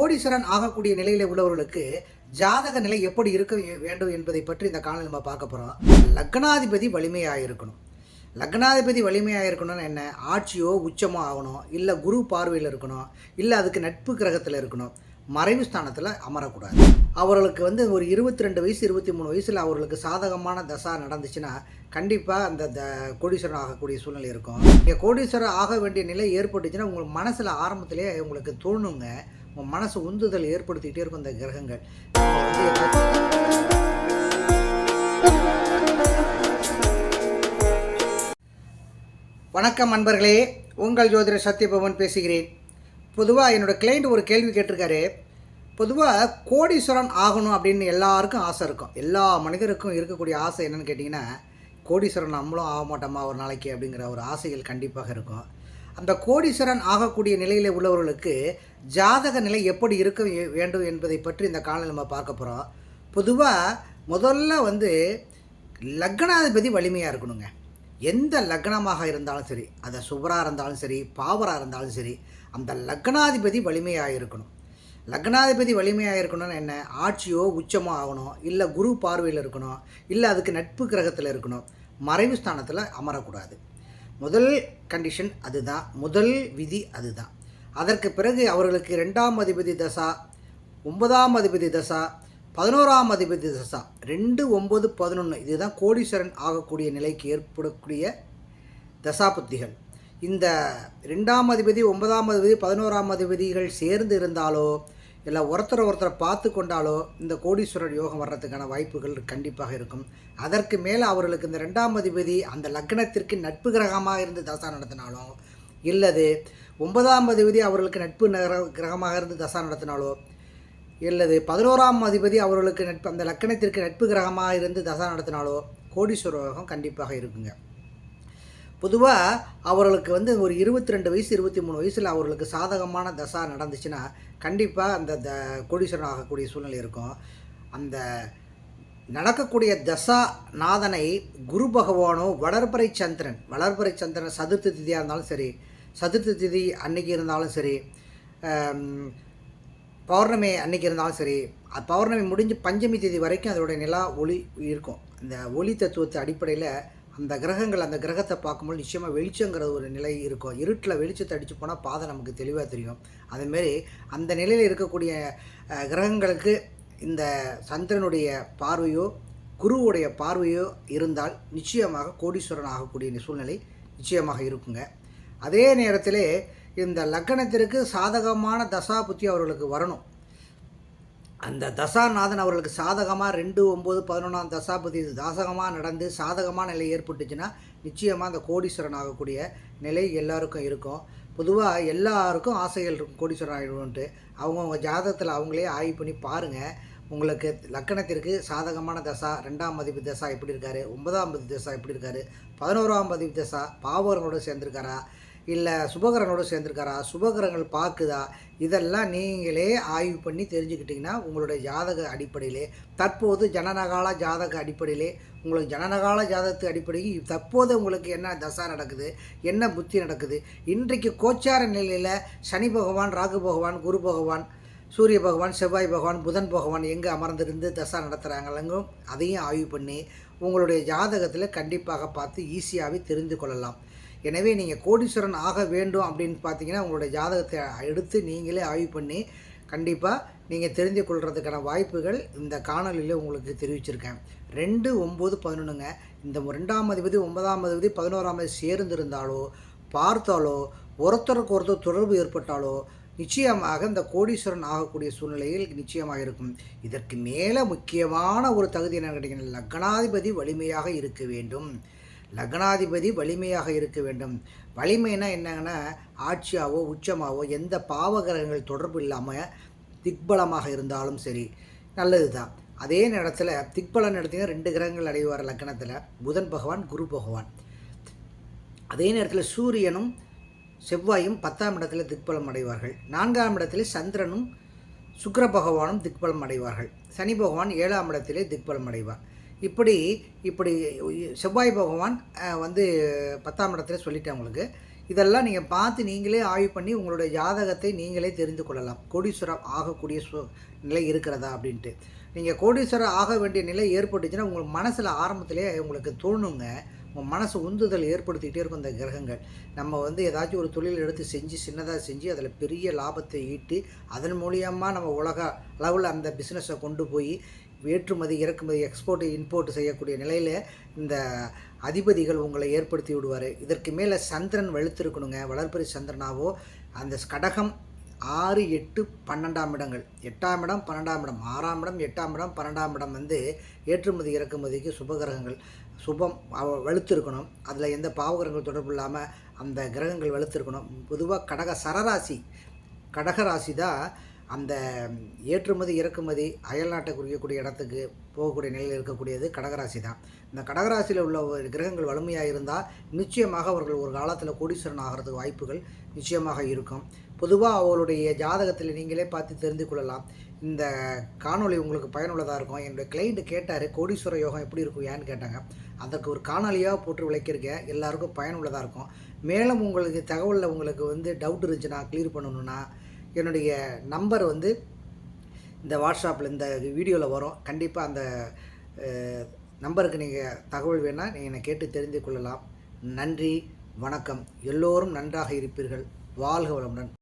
கோடீஸ்வரன் ஆகக்கூடிய நிலையில் உள்ளவர்களுக்கு ஜாதக நிலை எப்படி இருக்க வேண்டும் என்பதை பற்றி இந்த காணொலி நம்ம பார்க்க போகிறோம். லக்னாதிபதி வலிமையாக இருக்கணும். லக்னாதிபதி வலிமையாக இருக்கணும்னு என்ன, ஆட்சியோ உச்சமோ ஆகணும், இல்லை குரு பார்வையில் இருக்கணும், இல்லை அதுக்கு நட்பு கிரகத்தில் இருக்கணும், மறைவு ஸ்தானத்தில் அமரக்கூடாது. அவர்களுக்கு ஒரு 22 வயசு 23 வயசில் அவர்களுக்கு சாதகமான தசா நடந்துச்சுன்னா கண்டிப்பாக அந்த கோடீஸ்வரன் ஆகக்கூடிய சூழ்நிலை இருக்கும். இங்கே கோடீஸ்வரன் ஆக வேண்டிய நிலை ஏற்பட்டுச்சுன்னா உங்கள் மனசில் ஆரம்பத்திலே உங்களுக்கு தோணுங்க, உங்கள் மனசு உந்துதல் ஏற்படுத்திக்கிட்டே இருக்கும் இந்த கிரகங்கள். வணக்கம் நண்பர்களே, உங்கள் ஜோதிடர் சத்யபவன் பேசுகிறேன். பொதுவாக என்னோடய கிளைண்ட் ஒரு கேள்வி கேட்டிருக்காரு. பொதுவாக கோடீஸ்வரன் ஆகணும் அப்படின்னு எல்லாருக்கும் ஆசை இருக்கும். எல்லா மனிதருக்கும் இருக்கக்கூடிய ஆசை என்னென்னு கேட்டிங்கன்னா, கோடீஸ்வரன் நம்மளும் ஆக மாட்டோமா ஒரு நாளைக்கு அப்படிங்கிற ஒரு ஆசைகள் கண்டிப்பாக இருக்கும். அந்த கோடீஸ்வரன் ஆகக்கூடிய நிலையில் உள்ளவர்களுக்கு ஜாதக நிலை எப்படி இருக்க வேண்டும் என்பதை பற்றி இந்த காணொலியில் நம்ம பார்க்க போகிறோம். பொதுவாக முதல்ல லக்னாதிபதி வலிமையாக இருக்கணுங்க. எந்த லக்னமாக இருந்தாலும் சரி, அது சுபராக இருந்தாலும் சரி, பாவராக இருந்தாலும் சரி, அந்த லக்னாதிபதி வலிமையாக இருக்கணும். லக்னாதிபதி வலிமையாக இருக்கணும்னு என்ன, ஆட்சியோ உச்சமோ ஆகணும், இல்லை குரு பார்வையில் இருக்கணும், இல்லை அதுக்கு நட்பு கிரகத்தில் இருக்கணும், மறைவு ஸ்தானத்தில் அமரக்கூடாது. முதல் கண்டிஷன் அதுதான், முதல் விதி அதுதான். அதற்கு பிறகு அவர்களுக்கு 2ஆம் அதிபதி தசா, 9ஆம் அதிபதி தசா, 11ஆம் அதிபதி தசா, 2, 9, 11 இதுதான் கோடீஸ்வரன் ஆகக்கூடிய நிலைக்கு ஏற்படக்கூடிய தசாபுத்திகள். இந்த 2ஆம் அதிபதி, 9ஆம் அதிபதி, 11ஆம் அதிபதிகள் சேர்ந்து இருந்தாலோ இல்லை ஒருத்தரை பார்த்து கொண்டாலோ இந்த கோடீஸ்வரர் யோகம் வர்றதுக்கான வாய்ப்புகள் கண்டிப்பாக இருக்கும். அதற்கு மேலே அவர்களுக்கு இந்த 2ஆம் அதிபதி அந்த லக்னத்திற்கு நட்பு கிரகமாக இருந்து தசா நடத்தினாலும், இல்லது 9ஆம் அதிபதி அவர்களுக்கு நட்பு கிரகமாக இருந்து தசா நடத்தினாலோ, இல்லது 11ஆம் அதிபதி அவர்களுக்கு அந்த லக்கணத்திற்கு நட்பு கிரகமாக இருந்து தசா நடத்தினாலோ கோடீஸ்வர யோகம் கண்டிப்பாக இருக்குங்க. பொதுவாக அவர்களுக்கு ஒரு 22 வயசு 23 வயசில் அவர்களுக்கு சாதகமான தசா நடந்துச்சுன்னா கண்டிப்பாக அந்த கோடீஸ்வரன் ஆகக்கூடிய சூழ்நிலை இருக்கும். அந்த நடக்கக்கூடிய தசா நாதனை குரு பகவானோ வளர்பறை சந்திரன் சதுர்த்தி திதியாக இருந்தாலும் சரி, சதுர்த்தி திதி அன்னைக்கு இருந்தாலும் சரி, பௌர்ணமி அன்றைக்கி இருந்தாலும் சரி, பௌர்ணமி முடிஞ்சு பஞ்சமி தேதி வரைக்கும் அதோடைய நிலா ஒளி இருக்கும். அந்த ஒளி தத்துவத்தை அடிப்படையில் அந்த கிரகங்கள் அந்த கிரகத்தை பார்க்கும்போது நிச்சயமாக வெளிச்சங்கிற ஒரு நிலை இருக்கும். இருட்டில் வெளிச்சத்தை அடித்து போனால் பாதை நமக்கு தெளிவாக தெரியும். அதுமாரி அந்த நிலையில் இருக்கக்கூடிய கிரகங்களுக்கு இந்த சந்திரனுடைய பார்வையோ குருவுடைய பார்வையோ இருந்தால் நிச்சயமாக கோடீஸ்வரன் ஆகக்கூடிய சூழ்நிலை நிச்சயமாக இருக்குங்க. அதே நேரத்தில் இந்த லக்னத்திற்கு சாதகமான தசா புத்தி அவர்களுக்கு வரணும். அந்த தசாநாதன் அவர்களுக்கு சாதகமாக 2, 9, 11ஆம் தசாபதி தாசகமாக நடந்து சாதகமான நிலை ஏற்பட்டுச்சுன்னா நிச்சயமாக அந்த கோடீஸ்வரன் ஆகக்கூடிய நிலை எல்லாருக்கும் இருக்கும். பொதுவாக எல்லாருக்கும் ஆசைகள் இருக்கும் கோடீஸ்வரன் ஆகிடுவோன்ட்டு. அவங்கவுங்க ஜாதகத்தில் அவங்களே ஆய்வு பண்ணி பாருங்கள். உங்களுக்கு லக்கணத்திற்கு சாதகமான தசா 2ஆம் அதிபதி தசா எப்படி இருக்கார், 9ஆம் அதிபதி தசா எப்படி இருக்கார், 11ஆம் அதிபதி தசா பாவகங்களோடு சேர்ந்துருக்காரா, இல்லை சுபகிரகங்களோடு சேர்ந்துருக்காரா, சுபகிரகங்கள் பார்க்குதா, இதெல்லாம் நீங்களே ஆய்வு பண்ணி தெரிஞ்சுக்கிட்டிங்கன்னா உங்களுடைய ஜாதக அடிப்படையிலே தற்போது ஜனனகால ஜாதக அடிப்படையிலே உங்களுக்கு ஜனனகால ஜாதகத்து அடிப்படையில் தற்போது உங்களுக்கு என்ன தசா நடக்குது, என்ன புத்தி நடக்குது, இன்றைக்கு கோச்சார நிலையில் சனி பகவான், ராகு பகவான், குரு பகவான், சூரிய பகவான், செவ்வாய் பகவான், புதன் பகவான் எங்கே அமர்ந்திருந்து தசா நடத்துகிறாங்களங்கும் அதையும் ஆய்வு பண்ணி உங்களுடைய ஜாதகத்தில் கண்டிப்பாக பார்த்து ஈஸியாகவே தெரிந்து கொள்ளலாம். எனவே நீங்கள் கோடீஸ்வரன் ஆக வேண்டும் அப்படின்னு பார்த்தீங்கன்னா உங்களுடைய ஜாதகத்தை எடுத்து நீங்களே ஆய்வு பண்ணி கண்டிப்பாக நீங்கள் தெரிந்து கொள்கிறதுக்கான வாய்ப்புகள் இந்த காணொலியில் உங்களுக்கு தெரிவிச்சிருக்கேன். 2, 9, 11ங்க. இந்த 2ஆம் அதிபதி, 9ஆம் அதிபதி, 11ஆம் அதிபதி சேர்ந்திருந்தாலோ பார்த்தாலோ ஒருத்தருக்கு ஒருத்தர் தொடர்பு ஏற்பட்டாலோ நிச்சயமாக இந்த கோடீஸ்வரன் ஆகக்கூடிய சூழ்நிலையில் நிச்சயமாக இருக்கும். இதற்கு மேலே முக்கியமான ஒரு தகுதி என்ன கேட்டிங்கன்னா, லக்னாதிபதி வலிமையாக இருக்க வேண்டும். லக்னாதிபதி வலிமையாக இருக்க வேண்டும். வலிமைனா என்னங்கன்னா, ஆட்சியாவோ உச்சமாவோ எந்த பாவகிரகங்கள் தொடர்பு இல்லாமல் திக்பலமாக இருந்தாலும் சரி நல்லது தான். அதே நேரத்தில் திக்பலன் எடுத்திங்கன்னா 2 கிரகங்கள் அடைவார் லக்னத்தில், புதன் பகவான், குரு பகவான். அதே நேரத்தில் சூரியனும் செவ்வாயும் 10ஆம் இடத்துல திக்பலம் அடைவார்கள். 4ஆம் இடத்துல சந்திரனும் சுக்கிர பகவானும் திக்பலம் அடைவார்கள். சனி பகவான் 7ஆம் இடத்திலே திக்பலம் அடைவார். இப்படி செவ்வாய் பகவான் 10ஆம் இடத்துல சொல்லிட்டேன் உங்களுக்கு. இதெல்லாம் நீங்கள் பார்த்து நீங்களே ஆய்வு பண்ணி உங்களுடைய ஜாதகத்தை நீங்களே தெரிந்து கொள்ளலாம். கோடீஸ்வரர் ஆகக்கூடிய நிலை இருக்கிறதா அப்படின்ட்டு. நீங்கள் கோடீஸ்வரர் ஆக வேண்டிய நிலை ஏற்பட்டுச்சுன்னா உங்கள் மனசில் ஆரம்பத்திலேயே உங்களுக்கு தோணுங்க. உங்கள் மனசு உந்துதல் ஏற்படுத்திக்கிட்டே இருக்கும் இந்த கிரகங்கள். நம்ம வந்து ஏதாச்சும் ஒரு தொழில் எடுத்து செஞ்சு சின்னதாக செஞ்சு அதில் பெரிய லாபத்தை ஈட்டி அதன் மூலியமாக நம்ம உலக அளவில் அந்த பிஸ்னஸை கொண்டு போய் ஏற்றுமதி இறக்குமதி எக்ஸ்போர்ட் இம்போர்ட் செய்யக்கூடிய நிலையில் இந்த அதிபதிகள் உங்களை ஏற்படுத்தி விடுவார். இதற்கு மேலே சந்திரன் வலுத்திருக்கணுங்க. வளர்பிறை சந்திரனாவோ அந்த கடகம் 6, 8, 12ஆம் இடங்கள் 8ஆம் இடம் 12ஆம் இடம் 6ஆம் இடம் 8ஆம் இடம் 12ஆம் இடம் வந்து ஏற்றுமதி இறக்குமதிக்கு சுபகிரகங்கள் சுபம் வலுத்திருக்கணும். அதில் எந்த பாவகிரகங்கள் தொடர்பு இல்லாமல் அந்த கிரகங்கள் வலுத்திருக்கணும். பொதுவாக கடகராசி தான் அந்த ஏற்றுமதி இறக்குமதி அயல்நாட்டை குறிக்கக்கூடிய இடத்துக்கு போகக்கூடிய நிலையில் இருக்கக்கூடியது கடகராசி தான். இந்த கடகராசியில் உள்ள கிரகங்கள் வலிமையாக இருந்தால் நிச்சயமாக அவர்கள் ஒரு காலத்தில் கோடீஸ்வரன் ஆகிறதுக்கு வாய்ப்புகள் நிச்சயமாக இருக்கும். பொதுவாக அவர்களுடைய ஜாதகத்தில் நீங்களே பார்த்து தெரிந்து கொள்ளலாம். இந்த காணொளி உங்களுக்கு பயனுள்ளதாக இருக்கும். என்னுடைய கிளைண்ட் கேட்டார், கோடீஸ்வர யோகம் எப்படி இருக்கும் ஏன்னு கேட்டாங்க. அதற்கு ஒரு காணொலியாக போட்டு விளக்கியிருக்கேன். எல்லாருக்கும் பயனுள்ளதாக இருக்கும். மேலும் உங்களுக்கு தகவலில் உங்களுக்கு வந்து டவுட் இருந்துச்சுன்னா கிளியர் பண்ணணுன்னா என்னுடைய நம்பர் வந்து இந்த வாட்ஸ்அப்பில் இந்த வீடியோவில் வரும். கண்டிப்பாக அந்த நம்பருக்கு நீங்கள் தகவல் வேணால் நீங்கள் என்னை கேட்டு தெரிந்து கொள்ளலாம். நன்றி, வணக்கம். எல்லோரும் நன்றாக இருப்பீர்கள். வாழ்க வளமுடன்.